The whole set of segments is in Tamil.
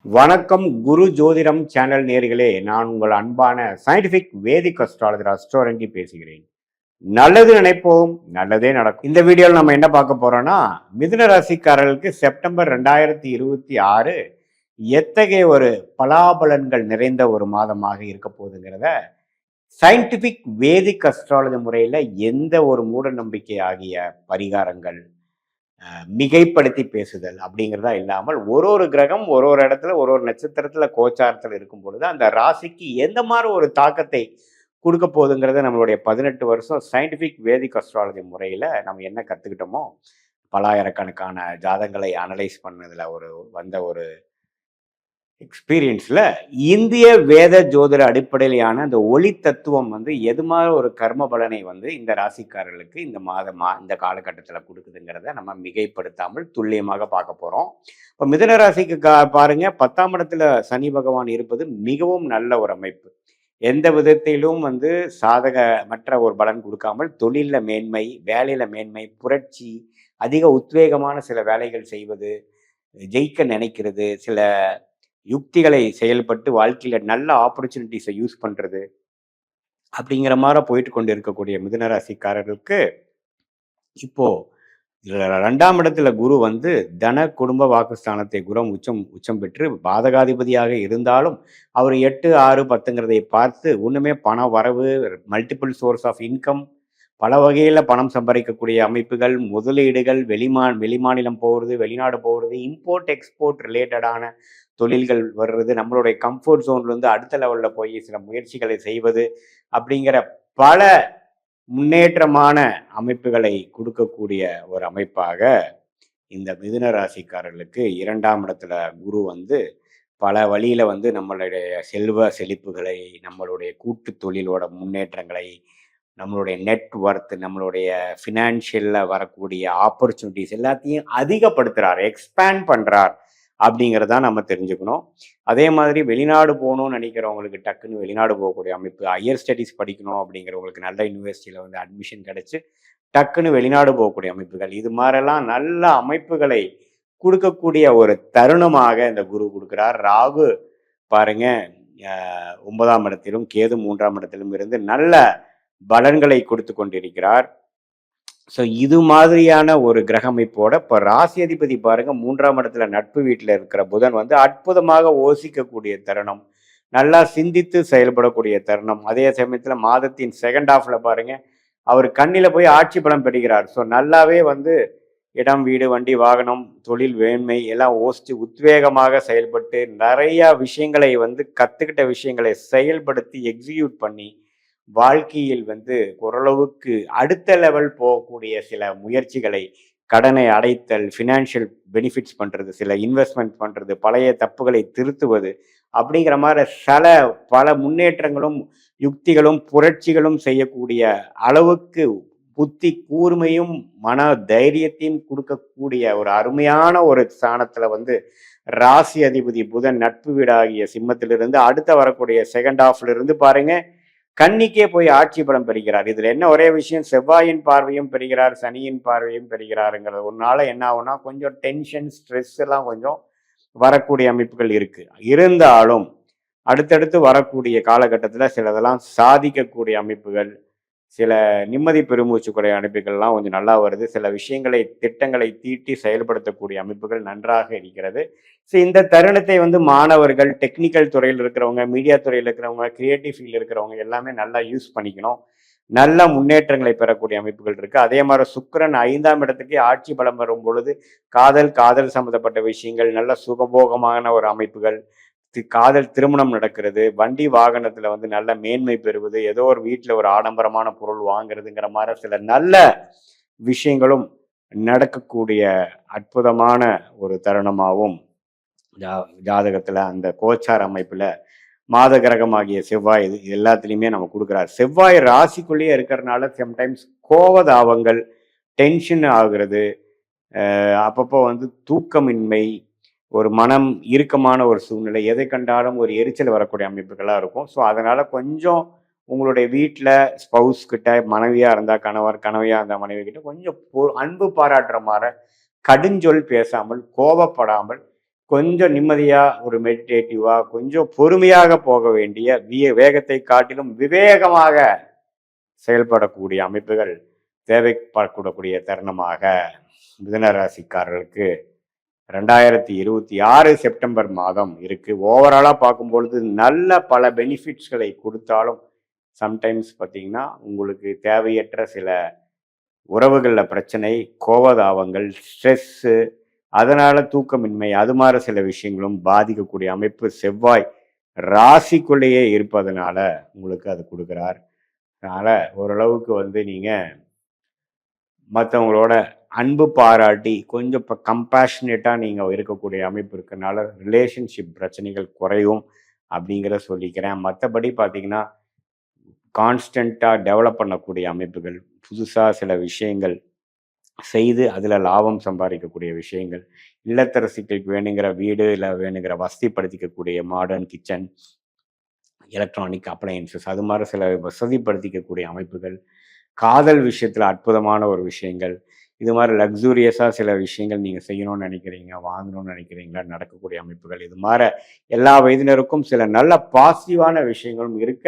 வணக்கம் குரு ஜோதிடம் சேனல் நேர்களே, நான் உங்கள் அன்பான சயின்டிபிக் வேதிக் அஸ்ட்ராலஜர் அஸ்ட்ரோரங்கி பேசுகிறேன். நல்லது நினைப்போம், நல்லதே நடக்கும். இந்த வீடியோவில் நம்ம என்ன பார்க்க போறோம்னா, மிதுன ராசிக்காரர்களுக்கு செப்டம்பர் 2026 எத்தகைய ஒரு பலாபலன்கள் நிறைந்த ஒரு மாதமாக இருக்க போகுதுங்கிறத சயின்டிபிக் வேதிக் அஸ்ட்ராலஜி முறையில் எந்த ஒரு மூட நம்பிக்கை ஆகிய பரிகாரங்கள் மிகைப்படுத்தி பேசுதல் அப்படிங்கிறதா இல்லாமல் ஒரு ஒரு கிரகம் ஒரு ஒரு இடத்துல ஒரு ஒரு நட்சத்திரத்துல கோச்சாரத்தில் இருக்கும் பொழுது அந்த ராசிக்கு எந்த மாதிரி ஒரு தாக்கத்தை கொடுக்க போகுதுங்கிறத நம்மளுடைய 18 வருஷம் சயின்டிபிக் வேதிக் அஸ்ட்ராலஜி முறையில் நம்ம என்ன கற்றுக்கிட்டோமோ பலாயிரக்கணக்கான ஜாதங்களை அனலைஸ் பண்ணதில் வந்த ஒரு எக்ஸ்பீரியன்ஸில் இந்திய வேத ஜோதிட அடிப்படையிலான அந்த ஒளி தத்துவம் எது மாதிரி ஒரு கர்ம பலனை இந்த ராசிக்காரர்களுக்கு இந்த காலகட்டத்தில் கொடுக்குதுங்கிறத நம்ம மிகைப்படுத்தாமல் துல்லியமாக பார்க்க போகிறோம். இப்போ மிதுன ராசிக்கு பாருங்க, 10ஆம் இடத்துல சனி பகவான் இருப்பது மிகவும் நல்ல ஒரு அமைப்பு. எந்த விதத்திலும் சாதகமற்ற ஒரு பலன் கொடுக்காமல் தொழிலில் மேன்மை, வேலையில் மேன்மை, புரட்சி, அதிக உத்வேகமான சில வேலைகள் செய்வது, ஜெயிக்க நினைக்கிறது, சில யுக்திகளை செயல்பட்டு வாழ்க்கையில் நல்ல ஆப்பர்ச்சுனிட்டிஸை யூஸ் பண்ணுறது அப்படிங்கிற மாதிரி போயிட்டு கொண்டு இருக்கக்கூடிய மிதுன ராசிக்காரர்களுக்கு இப்போ 2ஆம் இடத்துல குரு தன குடும்ப வாக்குஸ்தானத்தை குரம் உச்சம் பெற்று பாதகாதிபதியாக இருந்தாலும் அவர் 8, 6, 10ங்கிறதை பார்த்து ஒன்றுமே பண வரவு, மல்டிபிள் சோர்ஸ் ஆஃப் இன்கம், பல வகையில் பணம் சம்பாதிக்கக்கூடிய அமைப்புகள், முதலீடுகள், வெளிமாநிலம் போகிறது, வெளிநாடு போகிறது, இம்போர்ட் எக்ஸ்போர்ட் ரிலேட்டடான தொழில்கள் வர்றது, நம்மளுடைய கம்ஃபர்ட் ஜோன்லேருந்து அடுத்த லெவலில் போய் சில முயற்சிகளை செய்வது அப்படிங்கிற பல முன்னேற்றமான அமைப்புகளை கொடுக்கக்கூடிய ஒரு அமைப்பாக இந்த மிதுன ராசிக்காரர்களுக்கு 2ஆம் இடத்துல குரு பல வழியில் நம்மளுடைய செல்வ செழிப்புகளை, நம்மளுடைய கூட்டு தொழிலோட முன்னேற்றங்களை, நம்மளுடைய நெட்ஒர்த், நம்மளுடைய ஃபினான்ஷியலில் வரக்கூடிய ஆப்பர்ச்சுனிட்டிஸ் எல்லாத்தையும் அதிகப்படுத்துகிறார், எக்ஸ்பேண்ட் பண்ணுறார் அப்படிங்கிறதான் நம்ம தெரிஞ்சுக்கணும். அதே மாதிரி வெளிநாடு போகணும்னு நினைக்கிறவங்களுக்கு டக்குன்னு வெளிநாடு போகக்கூடிய அமைப்பு, ஹையர் ஸ்டடீஸ் படிக்கணும் அப்படிங்கிறவங்களுக்கு நல்ல யூனிவர்சிட்டியில் அட்மிஷன் கிடச்சி டக்குன்னு வெளிநாடு போகக்கூடிய அமைப்புகள், இது மாதிரிலாம் நல்ல அமைப்புகளை கொடுக்கக்கூடிய ஒரு தருணமாக இந்த குரு கொடுக்குறார். ராகு பாருங்க 9ஆம் இடத்திலும் கேது 3ஆம் இடத்திலும் இருந்து நல்ல பலன்களை கொடுத்து கொண்டிருக்கிறார். ஸோ இது மாதிரியான ஒரு கிரக அமைப்போட இப்போ ராசி அதிபதி பாருங்க 3ஆம் இடத்துல நட்பு வீட்டில் இருக்கிற புதன் அற்புதமாக யோசிக்கக்கூடிய தருணம், நல்லா சிந்தித்து செயல்படக்கூடிய தருணம். அதே சமயத்தில் மாதத்தின் செகண்ட் ஹாஃப்ல பாருங்க அவர் கண்ணில் போய் ஆட்சி பலம் பெறுகிறார். ஸோ நல்லாவே இடம், வீடு, வண்டி, வாகனம், தொழில், வேண்மை எல்லாம் யோசித்து உத்வேகமாக செயல்பட்டு நிறைய விஷயங்களை கற்றுக்கிட்ட விஷயங்களை செயல்படுத்தி எக்ஸிக்யூட் பண்ணி வாழ்க்கையில் ஓரளவுக்கு அடுத்த லெவல் போகக்கூடிய சில முயற்சிகளை, கடனை அடைத்தல், ஃபினான்ஷியல் பெனிஃபிட்ஸ் பண்ணுறது, சில இன்வெஸ்ட்மெண்ட் பண்ணுறது, பழைய தப்புகளை திருத்துவது அப்படிங்கிற மாதிரி பல முன்னேற்றங்களும் யுக்திகளும் புரட்சிகளும் செய்யக்கூடிய அளவுக்கு புத்தி கூர்மையும் மன தைரியத்தையும் கொடுக்கக்கூடிய ஒரு அருமையான ஒரு ஸ்தானத்தில் ராசி அதிபதி புதன் நட்பு வீடாகிய சிம்மத்திலிருந்து அடுத்த வரக்கூடிய செகண்ட் ஹாஃப்ல இருந்து பாருங்க கன்னிக்கே போய் ஆட்சி பலம் பெறுகிறார். இதுல என்ன ஒரே விஷயம், செவ்வாயின் பார்வையும் பெறுகிறார், சனியின் பார்வையும் பெறுகிறாருங்கிறது. ஒரு நாள் என்ன ஆகும்னா கொஞ்சம் டென்ஷன், ஸ்ட்ரெஸ் எல்லாம் கொஞ்சம் வரக்கூடிய அமைப்புகள் இருக்கு. இருந்தாலும் அடுத்தடுத்து வரக்கூடிய காலகட்டத்தில் சிலதெல்லாம் சாதிக்கக்கூடிய அமைப்புகள், சில நிம்மதி பெருமூச்சுக்குடைய அமைப்புகள்லாம் கொஞ்சம் நல்லா வருது. சில விஷயங்களை, திட்டங்களை தீட்டி செயல்படுத்தக்கூடிய அமைப்புகள் நன்றாக இருக்கிறது. ஸோ இந்த தருணத்தை மாணவர்கள், டெக்னிக்கல் துறையில் இருக்கிறவங்க, மீடியா துறையில் இருக்கிறவங்க, கிரியேட்டிவ் ஃபீல்டில் இருக்கிறவங்க எல்லாமே நல்லா யூஸ் பண்ணிக்கணும். நல்ல முன்னேற்றங்களை பெறக்கூடிய அமைப்புகள் இருக்கு. அதே மாதிரி சுக்கிரன் 5ஆம் இடத்துக்கு ஆட்சி பலம் வரும் பொழுது காதல் சம்பந்தப்பட்ட விஷயங்கள், நல்ல சுகபோகமான ஒரு அமைப்புகள், காதல் திருமணம் நடக்கிறது, வண்டி வாகனத்துல நல்ல மேன்மை பெறுவது, ஏதோ ஒரு வீட்டில் ஒரு ஆடம்பரமான பொருள் வாங்குறதுங்கிற மாதிரி சில நல்ல விஷயங்களும் நடக்கக்கூடிய அற்புதமான ஒரு தருணமாகவும் ஜாதகத்துல அந்த கோச்சார அமைப்புல மாத கிரகமாகிய செவ்வாய் இது எல்லாத்துலேயுமே நம்ம கொடுக்குறாரு. செவ்வாய் ராசிக்குள்ளேயே இருக்கிறதுனால சம்டைம்ஸ் கோவதாபங்கள், டென்ஷன் ஆகுறது, அப்பப்போ தூக்கமின்மை, ஒரு மனம் இறுக்கமான ஒரு சூழ்நிலை, எதை கண்டாலும் ஒரு எரிச்சல் வரக்கூடிய அமைப்புகளாக இருக்கும். ஸோ அதனால கொஞ்சம் உங்களுடைய வீட்டில் ஸ்பவுஸ் கிட்ட, மனைவியாக இருந்தால் கணவர், கணவியாக இருந்தால் மனைவி கிட்ட கொஞ்சம் அன்பு பாராட்டுற மாதிரி கடுஞ்சொல் பேசாமல், கோபப்படாமல் கொஞ்சம் நிம்மதியா ஒரு மெடிடேட்டிவா கொஞ்சம் பொறுமையாக போக வேண்டிய வேகத்தை காட்டிலும் விவேகமாக செயல்படக்கூடிய அமைப்புகள் தேவைப்படக்கூடிய தருணமாக மிதுன ராசிக்காரர்களுக்கு 2026 செப்டம்பர் மாதம் இருக்கு. ஓவராலா பார்க்கும் பொழுது நல்ல பல பெனிஃபிட்ஸ்களை கொடுத்தாலும் சம்டைம்ஸ் பார்த்தீங்கன்னா உங்களுக்கு தேவையற்ற சில உறவுகளில் பிரச்சனை, கோபதாபங்கள், ஸ்ட்ரெஸ்ஸு, அதனால தூக்கமின்மை, அது மாதிரி சில விஷயங்களும் பாதிக்கக்கூடிய அமைப்பு செவ்வாய் ராசிக்குள்ளேயே இருப்பதனால உங்களுக்கு அது கொடுக்குறார். அதனால ஓரளவுக்கு வந்து நீங்க மற்றவங்களோட அன்பு பாராட்டி கொஞ்சம் இப்போ கம்பேஷனேட்டாக நீங்கள் இருக்கக்கூடிய அமைப்பு இருக்கனால ரிலேஷன்ஷிப் பிரச்சனைகள் குறையும் அப்படிங்கிற சொல்லிக்கிறேன். மற்றபடி பார்த்தீங்கன்னா கான்ஸ்டண்ட்டாக டெவலப் பண்ணக்கூடிய அமைப்புகள், புதுசாக சில விஷயங்கள் செய்து அதில் லாபம் சம்பாதிக்கக்கூடிய விஷயங்கள், இல்லத்தரசிகளுக்கு வேணுங்கிற வீடு இல்லை வேணுங்கிற வசதிப்படுத்திக்கக்கூடிய மாடர்ன் கிச்சன், எலக்ட்ரானிக் அப்ளையன்சஸ், அது மாதிரி சில வசதிப்படுத்திக்கக்கூடிய அமைப்புகள், காதல் விஷயத்தில் அற்புதமான ஒரு விஷயங்கள், இது மாதிரி லக்ஸூரியஸாக சில விஷயங்கள் நீங்கள் செய்யணும்னு நினைக்கிறீங்க, வாங்கணும்னு நினைக்கிறீங்களா, நடக்கக்கூடிய அமைப்புகள், இது மாதிரி எல்லா வயதினருக்கும் சில நல்ல பாசிட்டிவான விஷயங்களும் இருக்க,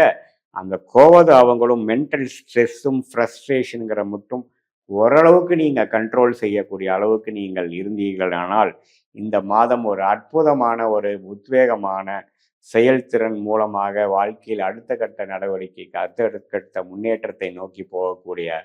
அந்த கோபதாபங்களும் மென்டல் ஸ்ட்ரெஸ்ஸும் ஃப்ரஸ்ட்ரேஷனுங்கிற மட்டும் ஓரளவுக்கு நீங்கள் கண்ட்ரோல் செய்யக்கூடிய அளவுக்கு நீங்கள் இருந்தீர்கள். ஆனால் இந்த மாதம் ஒரு அற்புதமான ஒரு உத்வேகமான செயல்திறன் மூலமாக வாழ்க்கையில் அடுத்த கட்ட நடவடிக்கைக்கு அடுத்த கட்ட முன்னேற்றத்தை நோக்கி போகக்கூடிய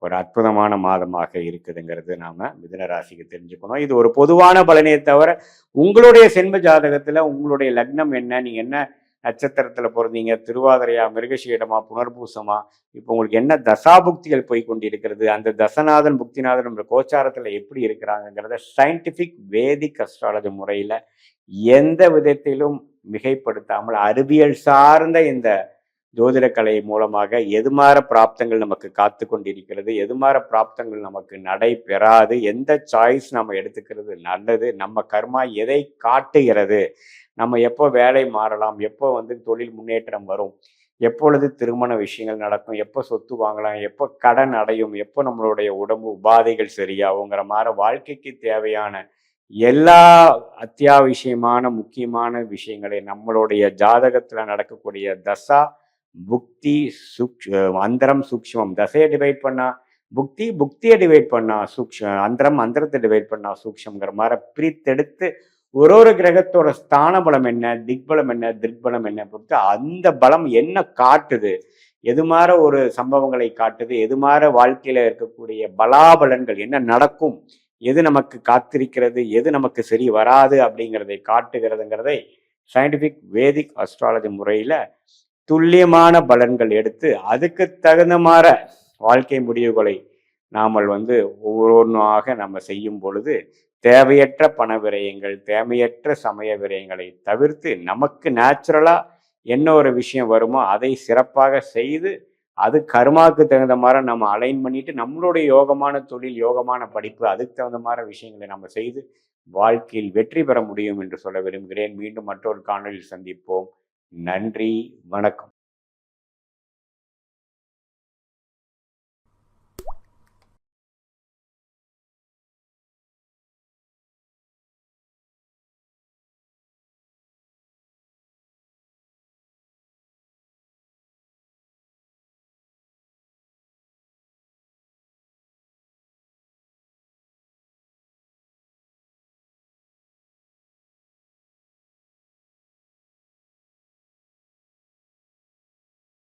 ஒரு அற்புதமான மாதமாக இருக்குதுங்கிறது நாம மிதுன ராசிக்கு தெரிஞ்சுக்கணும். இது ஒரு பொதுவான பலனையே தவிர உங்களுடைய சென்ம ஜாதகத்துல உங்களுடைய லக்னம் என்ன, நீங்க என்ன நட்சத்திரத்துல பிறந்தீங்க, திருவாதிரையா, மிருகசீடமா, புனர்பூசமா, இப்போ உங்களுக்கு என்ன தசாபுக்திகள் போய் கொண்டிருக்கிறது, அந்த தசநாதன் புக்திநாதன் நம்ம கோச்சாரத்துல எப்படி இருக்கிறாங்கிறத சயின்டிபிக் வேதிக் அஸ்ட்ராலஜி முறையில எந்த விதத்திலும் மிகைப்படுத்தாமல் அறிவியல் சார்ந்த இந்த ஜோதிடக்கலை மூலமாக எதுமாற பிராப்தங்கள் நமக்கு காத்து கொண்டிருக்கிறது, எதுமாற பிராப்தங்கள் நமக்கு நடைபெறாது, எந்த சாய்ஸ் நம்ம எடுத்துக்கிறது நல்லது, நம்ம கர்மா எதை காட்டுகிறது, நம்ம எப்போ வேலை மாறலாம், எப்போ வந்து தொழில் முன்னேற்றம் வரும், எப்பொழுது திருமண விஷயங்கள் நடக்கும், எப்போ சொத்து வாங்கலாம், எப்போ கடன் அடையும், எப்போ நம்மளுடைய உடம்பு உபாதைகள் சரியாகுங்கிற மாதிரி வாழ்க்கைக்கு தேவையான எல்லா அத்தியாவசியமான முக்கியமான விஷயங்களை நம்மளுடைய ஜாதகத்துல நடக்கக்கூடிய தசா புக்தி அந்தரம் சூக்ஷ்மம், தசையை டிவைட் பண்ணா புக்தி, புக்தியை டிவைட் பண்ணா அந்தரம், அந்தரத்தை டிவைட் பண்ணா சூக்ஷ்மங்கிற மாதிரி பிரித்தெடுத்து ஒரு கிரகத்தோட ஸ்தான பலம் என்ன, திக்பலம் என்ன, திருப்பலம் என்ன பொறுத்து அந்த பலம் என்ன காட்டுது, எது மாதிரி ஒரு சம்பவங்களை காட்டுது, எது மாதிரி வாழ்க்கையில இருக்கக்கூடிய பலாபலன்கள் என்ன நடக்கும், எது நமக்கு காத்திருக்கிறது, எது நமக்கு சரி வராது அப்படிங்கிறதை காட்டுகிறதுங்கிறதை சயின்டிபிக் வேதிக் அஸ்ட்ராலஜி முறையில துல்லியமான பலன்கள் எடுத்து அதுக்கு தகுந்த மாதிரி வாழ்க்கை முடிவுகளை நாமல் வந்து ஒவ்வொன்றாக நம்ம செய்யும் பொழுது தேவையற்ற பண விரயங்கள், தேவையற்ற சமய விரயங்களை தவிர்த்து நமக்கு நேச்சுரலா என்ன ஒரு விஷயம் வருமோ அதை சிறப்பாக செய்து அது கர்மாவுக்கு தகுந்த மாதிரி நம்ம அலைன் பண்ணிட்டு நம்மளுடைய யோகமான தொழில், யோகமான படிப்பு, அதுக்கு தகுந்த மாதிரி விஷயங்களை நம்ம செய்து வாழ்க்கையில் வெற்றி பெற முடியும் என்று சொல்ல விரும்புகிறேன். மீண்டும் மற்றொரு காணொலியில் சந்திப்போம். நன்றி, வணக்கம்.